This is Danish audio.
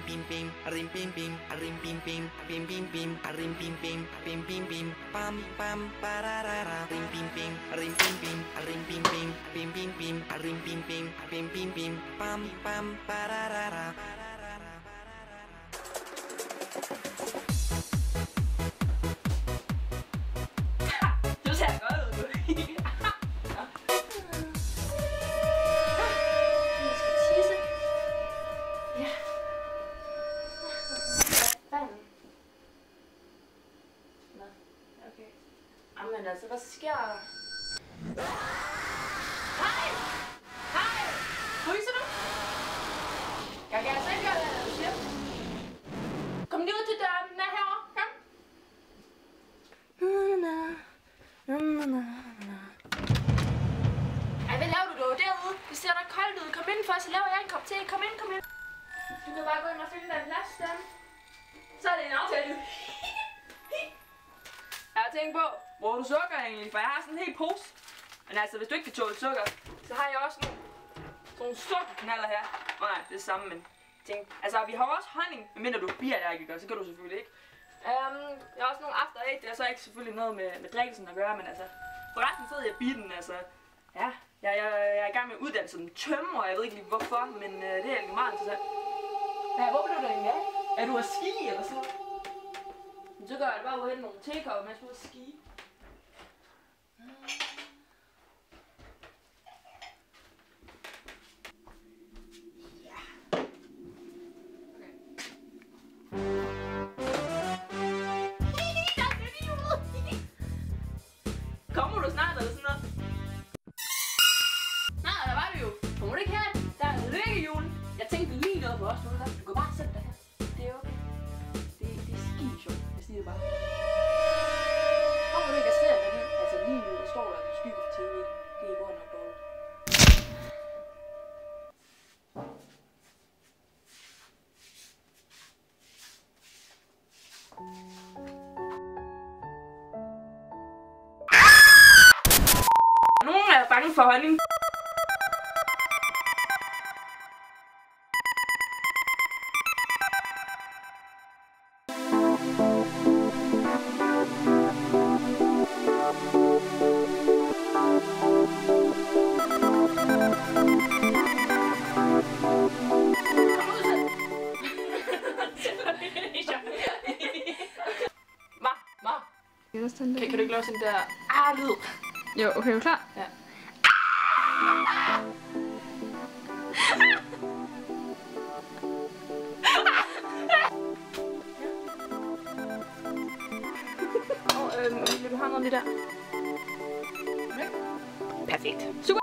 bim bim, rim bim bim, rim bim bim, bim bim bim, rim bim bim, bim bim bim, pam pam pararara, rim bim bim, rim bim bim, rim bim bim, bim bim bim, rim bim bim, bim bim bim, pam pam pararara. Du ser godt ud, du. Jeg skal tisse. Ja. Hvad fanden? Nå, okay. Jamen altså, hvad sker der? Hej! Hej! Fryser du? Jeg kan altså ikke gøre, hvad du siger. Kom lige ud til døren. Den er herovre. Kom. Ej, hvad laver du derude? Det ser da koldt ud. Kom ind først, så laver jeg en kop te. Kom ind, kom ind. Du kan bare gå ind og finde dig en plads der. Så er det en aftale. Jeg har tænkt på, hvor du sukker egentlig, for jeg har sådan en hel pose. Men altså, hvis du ikke kan tåle sukker, så har jeg også nogle sukkerknaller her. Nej, det er samme, men tænk. Altså, vi har også honning, medmindre du er bierallergiker, så kan du selvfølgelig ikke. Jeg har også nogle after 8, det er så ikke selvfølgelig noget med drikkelsen at gøre, men altså, forresten sidder jeg i bilen, altså, ja, jeg er i gang med at uddanne som tømrer, og jeg ved ikke lige hvorfor, men det er egentlig meget interessant. Ja, hvor blev du egentlig af? Er du at ski eller sådan noget? Så gør jeg bare ud og hente nogle tekopper, mens du er at ski. Kommer du snart eller sådan noget? Nej, der var det jo. Kommer du ikke her? Der er lykkehjulen. Jeg tænkte lige noget på os. Du kan bare sætte dig her. Det er okay. Det er skide sjovt. Jeg siger det bare. Kommer du ikke og ser dig hen? Altså lige nu, der står der en skygge på tv. Det er godt nok dårligt. Nogen er bange for honning. Kan du ikke lave sådan der lyd? Jo, okay, er du klar? Ja. Vil du have noget af det der? Perfekt. Super.